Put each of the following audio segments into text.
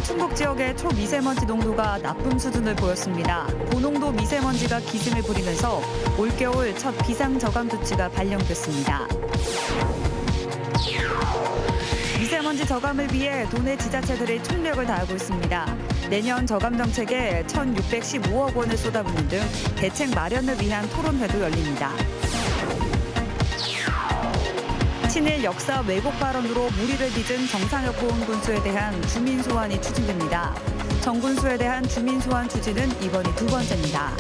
충북 지역의 초미세먼지 농도가 나쁨 수준을 보였습니다. 고농도 미세먼지가 기승을 부리면서 올겨울 첫 비상저감 조치가 발령됐습니다. 미세먼지 저감을 위해 도내 지자체들이 총력을 다하고 있습니다. 내년 저감 정책에 1,615억 원을 쏟아붓는 등 대책 마련을 위한 토론회도 열립니다. 친일 역사 왜곡 발언으로 무리를 빚은 정상혁 보훈군수에 대한 주민 소환이 추진됩니다. 정 군수에 대한 주민 소환 추진은 이번이 두 번째입니다.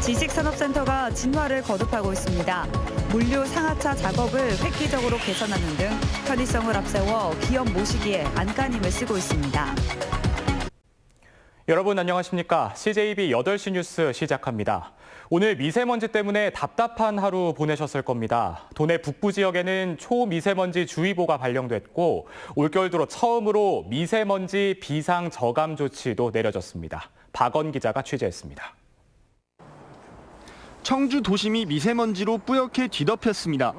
지식산업센터가 진화를 거듭하고 있습니다. 물류 상하차 작업을 획기적으로 개선하는 등 편의성을 앞세워 기업 모시기에 안간힘을 쓰고 있습니다. 여러분 안녕하십니까? CJB 8시 뉴스 시작합니다. 오늘 미세먼지 때문에 답답한 하루 보내셨을 겁니다. 도내 북부 지역에는 초미세먼지 주의보가 발령됐고 올겨울 들어 처음으로 미세먼지 비상 저감 조치도 내려졌습니다. 박원 기자가 취재했습니다. 청주 도심이 미세먼지로 뿌옇게 뒤덮였습니다.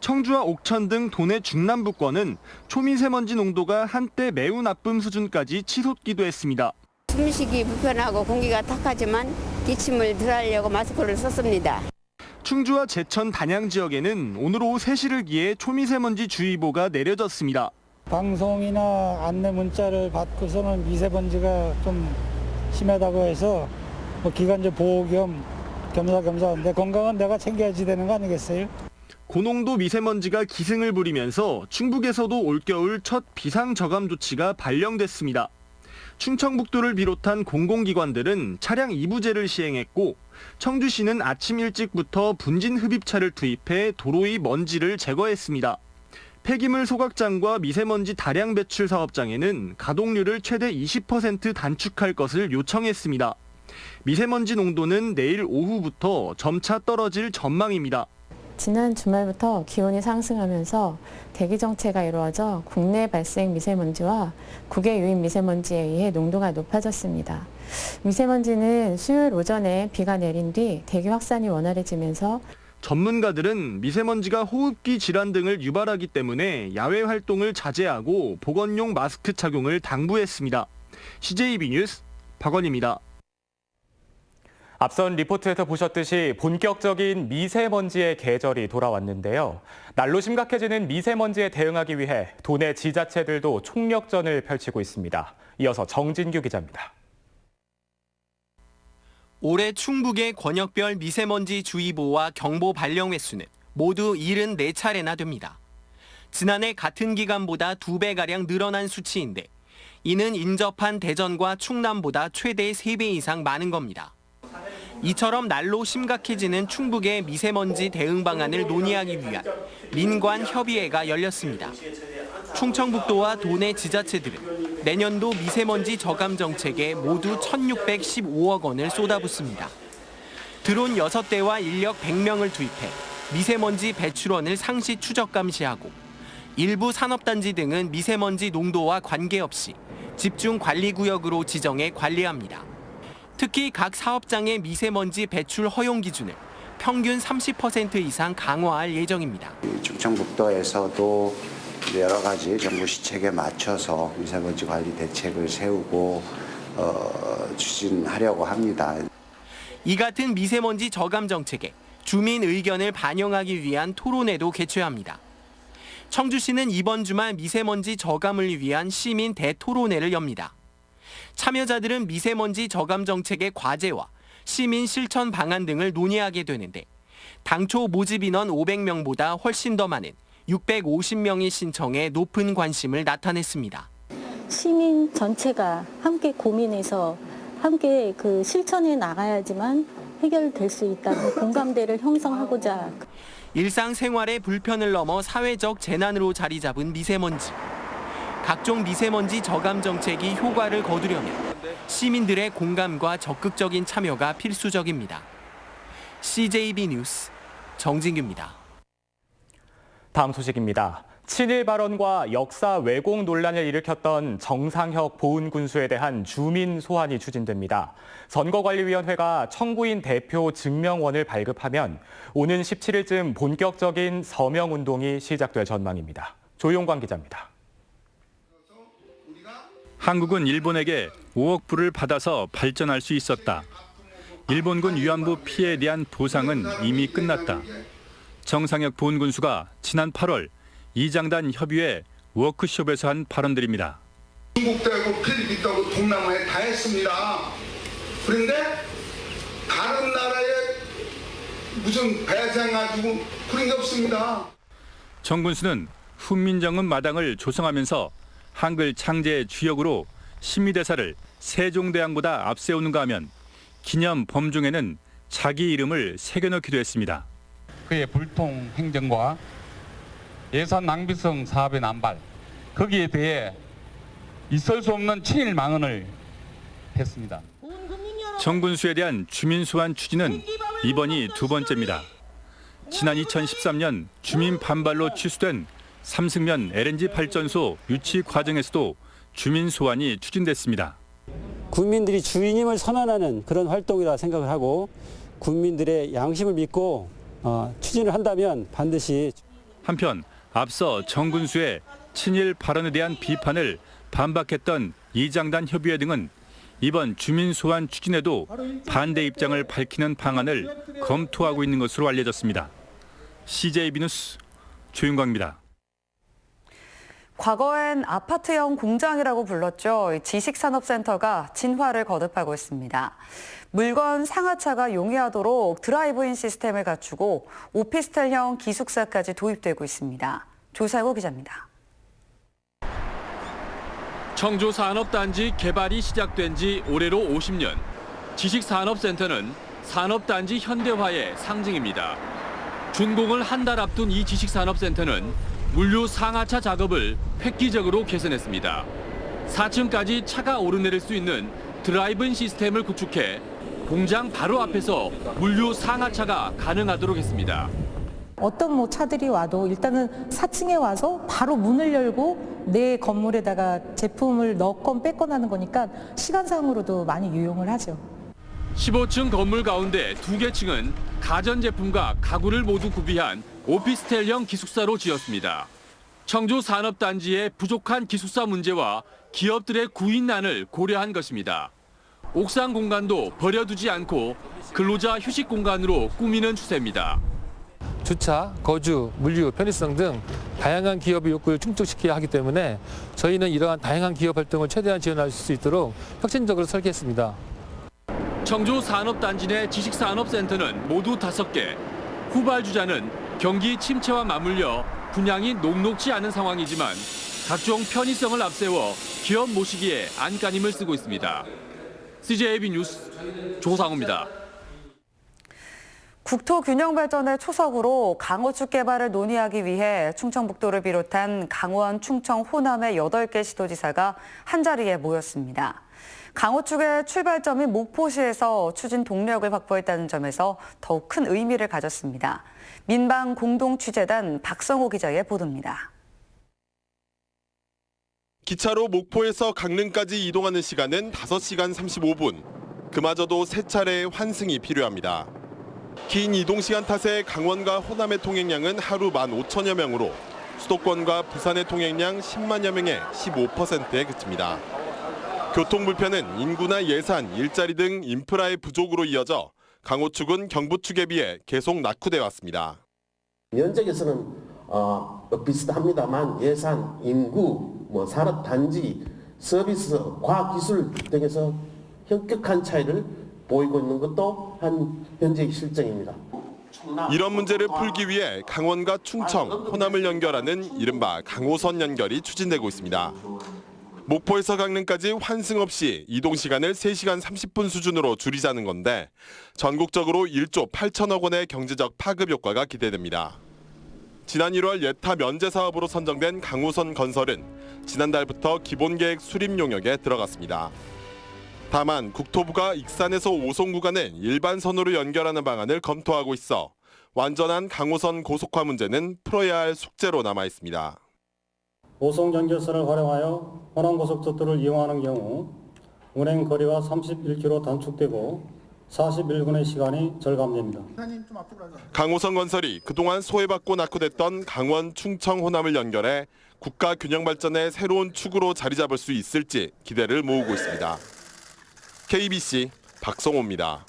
청주와 옥천 등 도내 중남부권은 초미세먼지 농도가 한때 매우 나쁨 수준까지 치솟기도 했습니다. 숨쉬기 불편하고 공기가 탁하지만 기침을 덜하려고 마스크를 썼습니다. 충주와 제천, 단양 지역에는 오늘 오후 3시를 기해 초미세먼지 주의보가 내려졌습니다. 방송이나 안내 문자를 받고서는 미세먼지가 좀 심하다고 해서 기간제 보호 겸 겸사겸사 내 건강은 내가 챙겨야지 되는 거 아니겠어요? 고농도 미세먼지가 기승을 부리면서 충북에서도 올겨울 첫 비상저감 조치가 발령됐습니다. 충청북도를 비롯한 공공기관들은 차량 2부제를 시행했고 청주시는 아침 일찍부터 분진 흡입차를 투입해 도로의 먼지를 제거했습니다. 폐기물 소각장과 미세먼지 다량 배출 사업장에는 가동률을 최대 20% 단축할 것을 요청했습니다. 미세먼지 농도는 내일 오후부터 점차 떨어질 전망입니다. 지난 주말부터 기온이 상승하면서 대기 정체가 이루어져 국내 발생 미세먼지와 국외 유입 미세먼지에 의해 농도가 높아졌습니다. 미세먼지는 수요일 오전에 비가 내린 뒤 대기 확산이 원활해지면서 전문가들은 미세먼지가 호흡기 질환 등을 유발하기 때문에 야외 활동을 자제하고 보건용 마스크 착용을 당부했습니다. CJB 뉴스 박원입니다. 앞선 리포트에서 보셨듯이 본격적인 미세먼지의 계절이 돌아왔는데요. 날로 심각해지는 미세먼지에 대응하기 위해 도내 지자체들도 총력전을 펼치고 있습니다. 이어서 정진규 기자입니다. 올해 충북의 권역별 미세먼지 주의보와 경보 발령 횟수는 모두 74차례나 됩니다. 지난해 같은 기간보다 2배가량 늘어난 수치인데 이는 인접한 대전과 충남보다 최대 3배 이상 많은 겁니다. 이처럼 날로 심각해지는 충북의 미세먼지 대응 방안을 논의하기 위한 민관협의회가 열렸습니다. 충청북도와 도내 지자체들은 내년도 미세먼지 저감 정책에 모두 1,615억 원을 쏟아붓습니다. 드론 6대와 인력 100명을 투입해 미세먼지 배출원을 상시 추적 감시하고 일부 산업단지 등은 미세먼지 농도와 관계없이 집중관리구역으로 지정해 관리합니다. 특히 각 사업장의 미세먼지 배출 허용 기준을 평균 30% 이상 강화할 예정입니다. 충청북도에서도 여러 가지 정부 시책에 맞춰서 미세먼지 관리 대책을 세우고 추진하려고 합니다. 이 같은 미세먼지 저감 정책에 주민 의견을 반영하기 위한 토론회도 개최합니다. 청주시는 이번 주말 미세먼지 저감을 위한 시민 대토론회를 엽니다. 참여자들은 미세먼지 저감 정책의 과제와 시민 실천 방안 등을 논의하게 되는데 당초 모집 인원 500명보다 훨씬 더 많은 650명이 신청해 높은 관심을 나타냈습니다. 시민 전체가 함께 고민해서 함께 실천해 나가야지만 해결될 수 있다는 공감대를 형성하고자. 일상생활의 불편을 넘어 사회적 재난으로 자리 잡은 미세먼지. 각종 미세먼지 저감 정책이 효과를 거두려면 시민들의 공감과 적극적인 참여가 필수적입니다. CJB 뉴스 정진규입니다. 다음 소식입니다. 친일 발언과 역사 왜곡 논란을 일으켰던 정상혁 보훈군수에 대한 주민 소환이 추진됩니다. 선거관리위원회가 청구인 대표 증명원을 발급하면 오는 17일쯤 본격적인 서명운동이 시작될 전망입니다. 조용광 기자입니다. 한국은 일본에게 5억 불을 받아서 발전할 수 있었다. 일본군 위안부 피해에 대한 보상은 이미 끝났다. 정상혁 보훈군수가 지난 8월 이장단 협의회 워크숍에서 한 발언들입니다. 중국도 하고 필리핀도 하고 동남아에 다 했습니다. 그런데 다른 나라에 무슨 배상 가지고 그런 게 없습니다. 정 군수는 훈민정음 마당을 조성하면서 한글 창제의 주역으로 신미대사를 세종대왕보다 앞세우는가 하면 기념 범종에는 자기 이름을 새겨넣기도 했습니다. 그의 불통 행정과 예산 낭비성 사업의 남발, 거기에 대해 있을 수 없는 친일 망언을 했습니다. 정 군수에 대한 주민 소환 추진은 이번이 두 번째입니다. 지난 2013년 주민 반발로 취소된 삼승면 LNG 발전소 유치 과정에서도 주민 소환이 추진됐습니다. 국민들이 주인임을 선언하는 그런 활동이라 생각을 하고 국민들의 양심을 믿고 추진을 한다면 반드시. 한편 앞서 정 군수의 친일 발언에 대한 비판을 반박했던 이장단 협의회 등은 이번 주민 소환 추진에도 반대 입장을 밝히는 방안을 검토하고 있는 것으로 알려졌습니다. CJB 뉴스 조윤광입니다. 과거엔 아파트형 공장이라고 불렀죠. 지식산업센터가 진화를 거듭하고 있습니다. 물건 상하차가 용이하도록 드라이브인 시스템을 갖추고 오피스텔형 기숙사까지 도입되고 있습니다. 조살구 기자입니다. 청주산업단지 개발이 시작된 지 올해로 50년. 지식산업센터는 산업단지 현대화의 상징입니다. 준공을 한 달 앞둔 이 지식산업센터는 물류 상하차 작업을 획기적으로 개선했습니다. 4층까지 차가 오르내릴 수 있는 드라이브인 시스템을 구축해 공장 바로 앞에서 물류 상하차가 가능하도록 했습니다. 어떤 차들이 와도 일단은 4층에 와서 바로 문을 열고 내 건물에다가 제품을 넣건 뺏건 하는 거니까 시간상으로도 많이 유용을 하죠. 15층 건물 가운데 2개 층은 가전제품과 가구를 모두 구비한 오피스텔형 기숙사로 지었습니다. 청주 산업단지의 부족한 기숙사 문제와 기업들의 구인난을 고려한 것입니다. 옥상 공간도 버려두지 않고 근로자 휴식 공간으로 꾸미는 추세입니다. 주차, 거주, 물류, 편의성 등 다양한 기업의 욕구를 충족시켜야 하기 때문에 저희는 이러한 다양한 기업 활동을 최대한 지원할 수 있도록 혁신적으로 설계했습니다. 청주 산업단지 내 지식산업센터는 모두 5개. 후발주자는 경기 침체와 맞물려 분양이 녹록지 않은 상황이지만 각종 편의성을 앞세워 기업 모시기에 안간힘을 쓰고 있습니다. CJB 뉴스 조상우입니다. 국토균형 발전의 초석으로 강호축 개발을 논의하기 위해 충청북도를 비롯한 강원, 충청, 호남의 8개 시도지사가 한자리에 모였습니다. 강호축의 출발점이 목포시에서 추진 동력을 확보했다는 점에서 더욱 큰 의미를 가졌습니다. 민방공동취재단 박성호 기자의 보도입니다. 기차로 목포에서 강릉까지 이동하는 시간은 5시간 35분. 그마저도 3차례의 환승이 필요합니다. 긴 이동시간 탓에 강원과 호남의 통행량은 하루 15,000여 명으로 수도권과 부산의 통행량 10만여 명의 15%에 그칩니다. 교통 불편은 인구나 예산, 일자리 등 인프라의 부족으로 이어져 강호축은 경부축에 비해 계속 낙후돼 왔습니다. 면적에서는 비슷합니다만 예산, 인구, 산업단지, 서비스, 과학기술 등에서 현격한 차이를 보이고 있는 것도 한 현재의 실정입니다. 이런 문제를 풀기 위해 강원과 충청, 호남을 연결하는 이른바 강호선 연결이 추진되고 있습니다. 목포에서 강릉까지 환승 없이 이동 시간을 3시간 30분 수준으로 줄이자는 건데 전국적으로 1조 8천억 원의 경제적 파급 효과가 기대됩니다. 지난 1월 예타 면제 사업으로 선정된 강호선 건설은 지난달부터 기본계획 수립 용역에 들어갔습니다. 다만 국토부가 익산에서 오송 구간을 일반선으로 연결하는 방안을 검토하고 있어 완전한 강호선 고속화 문제는 풀어야 할 숙제로 남아 있습니다. 오송 연결선을 활용하여 호남고속도로를 이용하는 경우 운행 거리가 31km 단축되고 41분의 시간이 절감됩니다. 강호선 건설이 그동안 소외받고 낙후됐던 강원, 충청, 호남을 연결해 국가 균형 발전의 새로운 축으로 자리 잡을 수 있을지 기대를 모으고 있습니다. KBC 박성호입니다.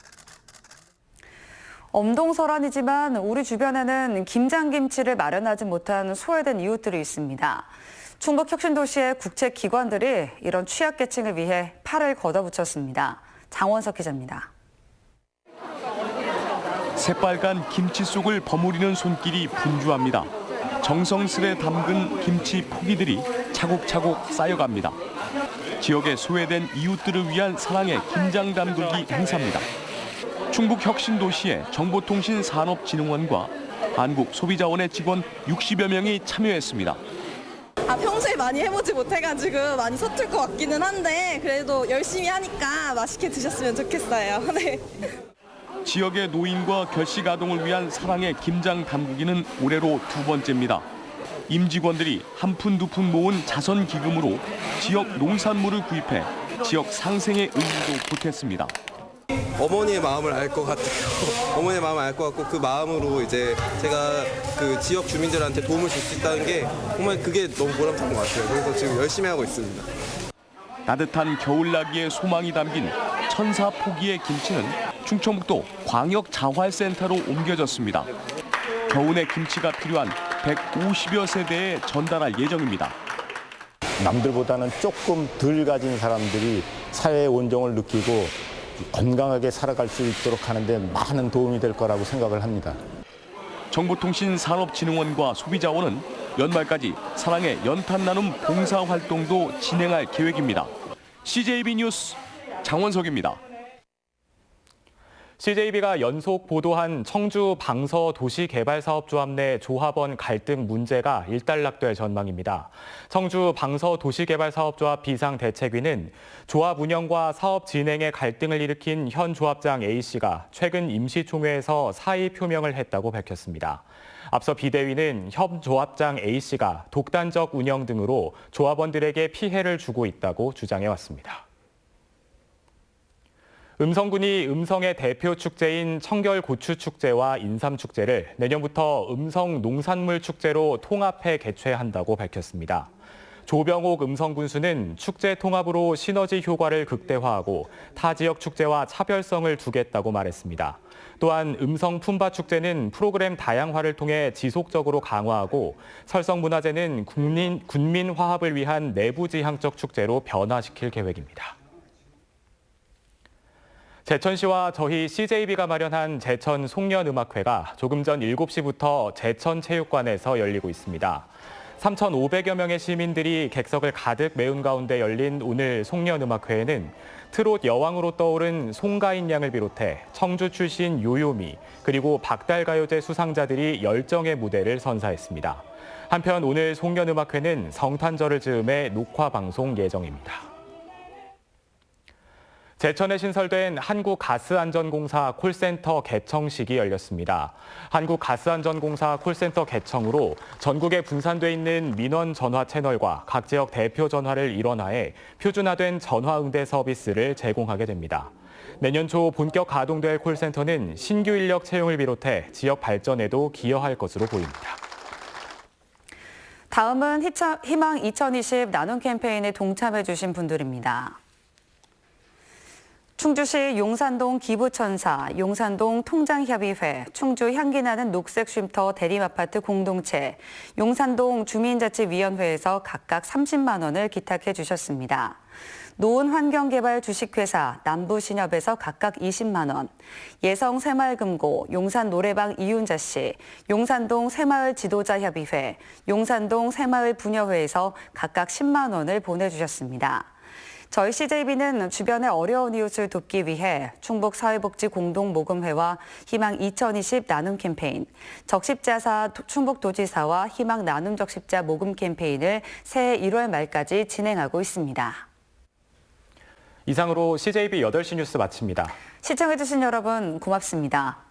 엄동설안이지만 우리 주변에는 김장김치를 마련하지 못한 소외된 이웃들이 있습니다. 충북 혁신도시의 국책기관들이 이런 취약계층을 위해 팔을 걷어붙였습니다. 장원석 기자입니다. 새빨간 김치 속을 버무리는 손길이 분주합니다. 정성스레 담근 김치 포기들이 차곡차곡 쌓여갑니다. 지역의 소외된 이웃들을 위한 사랑의 김장 담글기 행사입니다. 충북 혁신도시의 정보통신산업진흥원과 한국소비자원의 직원 60여 명이 참여했습니다. 평소에 많이 해보지 못해가지고 많이 서툴 것 같기는 한데 그래도 열심히 하니까 맛있게 드셨으면 좋겠어요. 네. 지역의 노인과 결식아동을 위한 사랑의 김장 담그기는 올해로 2번째입니다. 임직원들이 한 푼 두 푼 모은 자선 기금으로 지역 농산물을 구입해 지역 상생의 의미도 보탰습니다. 어머니의 마음을 알 것 같아요. 어머니의 마음을 알 것 같고 그 마음으로 이제 제가 그 지역 주민들한테 도움을 줄 수 있다는 게 정말 그게 너무 보람찬 것 같아요. 그래서 지금 열심히 하고 있습니다. 따뜻한 겨울나기의 소망이 담긴 천사 포기의 김치는 충청북도 광역자활센터로 옮겨졌습니다. 겨우내 김치가 필요한 150여 세대에 전달할 예정입니다. 남들보다는 조금 덜 가진 사람들이 사회의 온정을 느끼고 건강하게 살아갈 수 있도록 하는 데 많은 도움이 될 거라고 생각을 합니다. 정보통신산업진흥원과 소비자원은 연말까지 사랑의 연탄 나눔 봉사활동도 진행할 계획입니다. CJB 뉴스 장원석입니다. CJB가 연속 보도한 청주 방서 도시개발사업조합 내 조합원 갈등 문제가 일단락될 전망입니다. 청주 방서 도시개발사업조합 비상대책위는 조합 운영과 사업 진행에 갈등을 일으킨 현 조합장 A씨가 최근 임시총회에서 사의 표명을 했다고 밝혔습니다. 앞서 비대위는 현 조합장 A씨가 독단적 운영 등으로 조합원들에게 피해를 주고 있다고 주장해왔습니다. 음성군이 음성의 대표 축제인 청결고추축제와 인삼축제를 내년부터 음성농산물축제로 통합해 개최한다고 밝혔습니다. 조병옥 음성군수는 축제 통합으로 시너지 효과를 극대화하고 타 지역 축제와 차별성을 두겠다고 말했습니다. 또한 음성 품바축제는 프로그램 다양화를 통해 지속적으로 강화하고 설성문화제는 군민 화합을 위한 내부지향적 축제로 변화시킬 계획입니다. 제천시와 저희 CJB가 마련한 제천 송년음악회가 조금 전 7시부터 제천체육관에서 열리고 있습니다. 3,500여 명의 시민들이 객석을 가득 메운 가운데 열린 오늘 송년음악회에는 트롯 여왕으로 떠오른 송가인 양을 비롯해 청주 출신 요요미 그리고 박달가요제 수상자들이 열정의 무대를 선사했습니다. 한편 오늘 송년음악회는 성탄절을 즈음해 녹화 방송 예정입니다. 제천에 신설된 한국가스안전공사 콜센터 개청식이 열렸습니다. 한국가스안전공사 콜센터 개청으로 전국에 분산돼 있는 민원 전화 채널과 각 지역 대표 전화를 일원화해 표준화된 전화 응대 서비스를 제공하게 됩니다. 내년 초 본격 가동될 콜센터는 신규 인력 채용을 비롯해 지역 발전에도 기여할 것으로 보입니다. 다음은 희망 2020 나눔 캠페인에 동참해 주신 분들입니다. 충주시 용산동 기부천사, 용산동 통장협의회, 충주 향기나는 녹색쉼터 대림아파트 공동체, 용산동 주민자치위원회에서 각각 30만 원을 기탁해 주셨습니다. 노은환경개발 주식회사 남부신협에서 각각 20만 원, 예성새마을금고, 용산노래방 이윤자 씨, 용산동 새마을 지도자협의회, 용산동 새마을 부녀회에서 각각 10만 원을 보내주셨습니다. 저희 CJB는 주변의 어려운 이웃을 돕기 위해 충북사회복지공동모금회와 희망 2020 나눔 캠페인, 적십자사 충북도지사와 희망 나눔 적십자 모금 캠페인을 새해 1월 말까지 진행하고 있습니다. 이상으로 CJB 8시 뉴스 마칩니다. 시청해주신 여러분 고맙습니다.